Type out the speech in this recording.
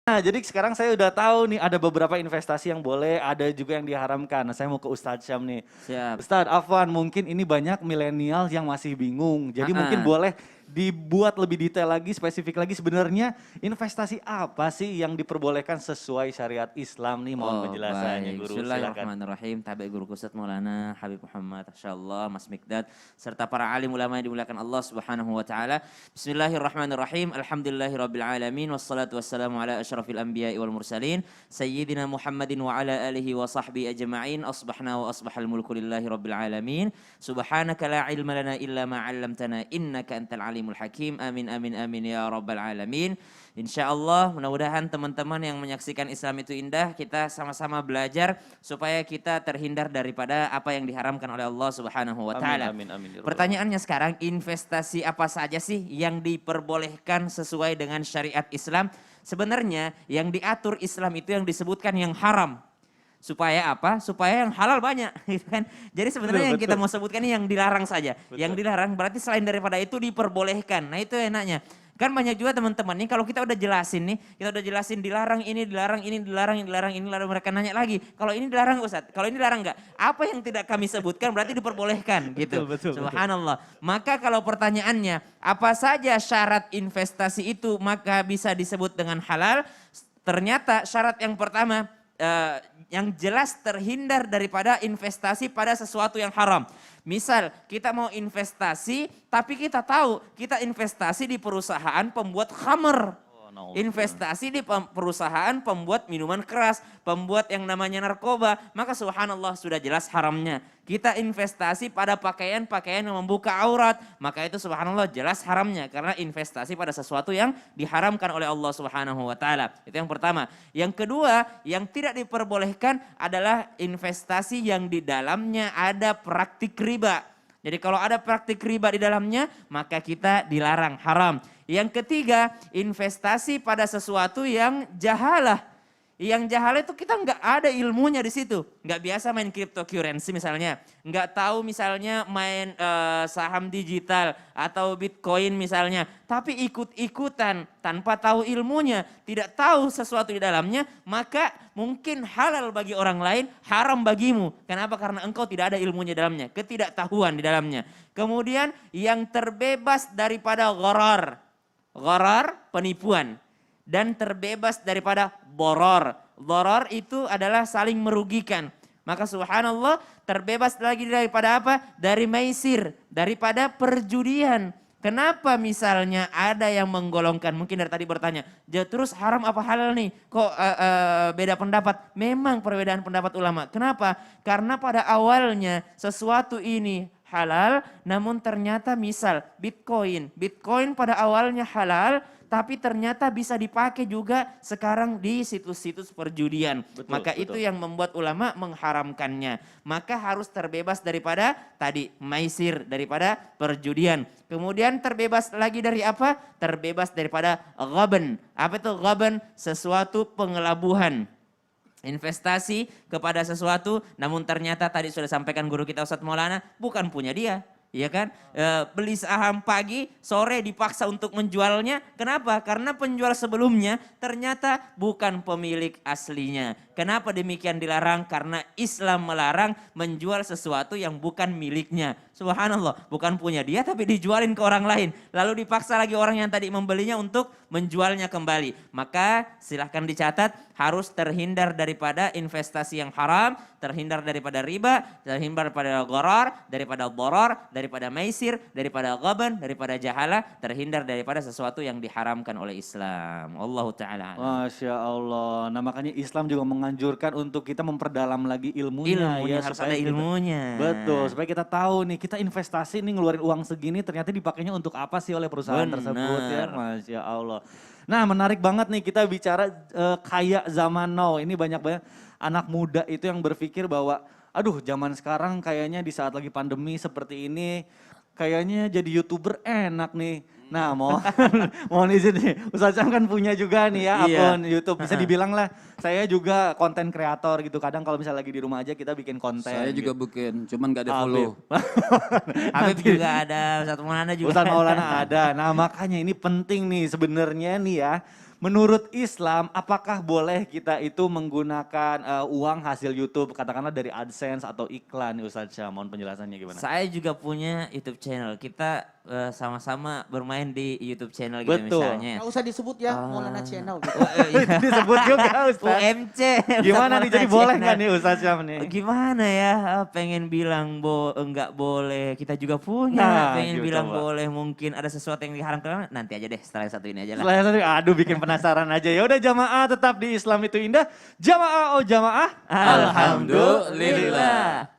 Nah, jadi sekarang saya udah tahu nih ada beberapa investasi yang boleh, ada juga yang diharamkan. Nah, saya mau ke Ustadz Syam nih. Siap. Ustadz Afwan, mungkin ini banyak milenial yang masih bingung. Jadi mungkin Ah, boleh dibuat lebih detail lagi, spesifik lagi sebenarnya investasi apa sih yang diperbolehkan sesuai syariat Islam nih? Mohon Oh penjelasannya baik, guru, silakan. bismillahirrahmanirrahim. Tabi guru Ustadz Maulana Habib Muhammad, Masya Mas Mikdad, serta para alim ulama yang dimuliakan Allah Subhanahu Wa Taala. Bismillahirrahmanirrahim. Alhamdulillahirabbil alamin. Wassalatu wassalamu ala asyrafil anbiya'i wal mursalin. Sayyidina Muhammadin wa ala alihi wa sahbihi ajma'in. Asbahna wa asbahal mulku lillahi rabbil alamin. Subhanaka la ilma lana illa ma 'allamtana innaka antal alimul hakim. Amin amin amin ya rabbal alamin. Insya Allah mudah-mudahan teman-teman yang menyaksikan Islam itu indah, kita sama-sama belajar supaya kita terhindar daripada apa yang diharamkan oleh Allah Subhanahu wa Amin, taala. amin, amin. Ya Rabbal Pertanyaannya sekarang, investasi apa saja sih yang diperbolehkan sesuai dengan syariat Islam? Sebenarnya yang diatur Islam itu yang disebutkan yang haram. Supaya apa? Supaya yang halal banyak, gitu kan. Jadi sebenarnya yang kita mau sebutkan ini yang dilarang saja. Yang dilarang berarti selain daripada itu diperbolehkan. Nah, itu enaknya. Kan banyak juga teman-teman nih kalau kita udah jelasin nih, kita udah jelasin dilarang ini, dilarang ini, dilarang ini, dilarang ini, lalu mereka nanya lagi, kalau ini dilarang Ustaz, kalau ini dilarang enggak? Apa yang tidak kami sebutkan berarti diperbolehkan gitu. Betul, Subhanallah. Maka kalau pertanyaannya, apa saja syarat investasi itu maka bisa disebut dengan halal? Ternyata syarat yang pertama yang jelas terhindar daripada investasi pada sesuatu yang haram. Misal kita mau investasi tapi kita tahu kita investasi di perusahaan pembuat khamr. Investasi di perusahaan pembuat minuman keras, pembuat yang namanya narkoba, maka subhanallah sudah jelas haramnya. Kita investasi pada pakaian-pakaian yang membuka aurat, maka itu subhanallah jelas haramnya karena investasi pada sesuatu yang diharamkan oleh Allah Subhanahu wa taala. Itu yang pertama. Yang kedua, yang tidak diperbolehkan adalah investasi yang di dalamnya ada praktik riba. Jadi kalau ada praktik riba di dalamnya, maka kita dilarang, haram. Yang ketiga, investasi pada sesuatu yang jahalah. Yang jahalah itu kita nggak ada ilmunya di situ. Nggak biasa main cryptocurrency misalnya. Nggak tahu misalnya main saham digital atau bitcoin misalnya. Tapi ikut-ikutan tanpa tahu ilmunya. Tidak tahu sesuatu di dalamnya. Maka mungkin halal bagi orang lain, haram bagimu. Kenapa? Karena engkau tidak ada ilmunya di dalamnya. Ketidaktahuan di dalamnya. Kemudian yang terbebas daripada gharar. Gharar, penipuan. Dan terbebas daripada boror. Boror itu adalah saling merugikan. Maka subhanallah terbebas lagi daripada apa? Dari maisir, daripada perjudian. Kenapa misalnya ada yang menggolongkan, mungkin dari tadi bertanya, terus haram apa halal nih? Kok beda pendapat? Memang perbedaan pendapat ulama. Kenapa? Karena pada awalnya sesuatu ini halal, namun ternyata misal Bitcoin. Bitcoin pada awalnya halal, tapi ternyata bisa dipakai juga sekarang di situs-situs perjudian. Maka itu yang membuat ulama mengharamkannya. Maka harus terbebas daripada tadi maisir, daripada perjudian. Kemudian terbebas lagi dari apa? Terbebas daripada ghaban. Apa itu ghaban? Sesuatu pengelabuhan. Investasi kepada sesuatu, namun ternyata tadi sudah sampaikan guru kita Ustadz Maulana, bukan punya dia. Ya kan, beli saham pagi, sore dipaksa untuk menjualnya. Kenapa? Karena penjual sebelumnya ternyata bukan pemilik aslinya. Kenapa demikian dilarang? Karena Islam melarang menjual sesuatu yang bukan miliknya. Subhanallah, bukan punya dia tapi dijualin ke orang lain. Lalu dipaksa lagi orang yang tadi membelinya untuk menjualnya kembali. Maka silahkan dicatat, harus terhindar daripada investasi yang haram, terhindar daripada riba, terhindar daripada gharar, daripada boror, daripada maisir, daripada ghaban, daripada jahalah, terhindar daripada sesuatu yang diharamkan oleh Islam. Allahu ta'ala. Masya Allah. Nah makanya Islam juga menganjurkan untuk kita memperdalam lagi ilmunya. Ilmunya Ya, harus supaya ada ilmunya. Betul, supaya kita tahu nih kita investasi nih ngeluarin uang segini ternyata dipakainya untuk apa sih oleh perusahaan tersebut ya. Masya Allah. Nah menarik banget nih kita bicara kayak zaman now. Ini banyak anak muda itu yang berpikir bahwa aduh zaman sekarang kayaknya di saat lagi pandemi seperti ini kayaknya jadi YouTuber enak nih. Nah mohon izin nih, Ustadz Syam kan punya juga nih ya akun YouTube. Bisa dibilang lah saya juga konten kreator gitu. Kadang kalau misalnya lagi di rumah aja kita bikin konten. Saya juga gitu. bikin, cuman gak ada follow. Habib juga ada, Ustadz Maulana juga Ustadz Maulana ada. Nah makanya ini penting nih sebenarnya nih ya. menurut Islam apakah boleh kita itu menggunakan uang hasil YouTube katakanlah dari AdSense atau iklan nih Ustadz Syah? Mohon penjelasannya gimana? Saya juga punya YouTube channel. Kita sama-sama bermain di YouTube channel gitu Betul. misalnya. Nggak usah disebut ya, Maulana Channel gitu. Itu disebut juga Ustadz. UMC. Gimana nih jadi Maulana boleh Channel. nggak nih Ustadz Syam nih? Gimana ya, pengen bilang enggak boleh, kita juga punya. Nah, Pengen gitu, bilang Pak. boleh, mungkin ada sesuatu yang diharamkan, nanti aja deh setelah yang satu ini aja lah. Setelah itu, aduh bikin penasaran aja. Ya udah jamaah tetap di Islam itu indah. Jamaah oh jamaah. Alhamdulillah.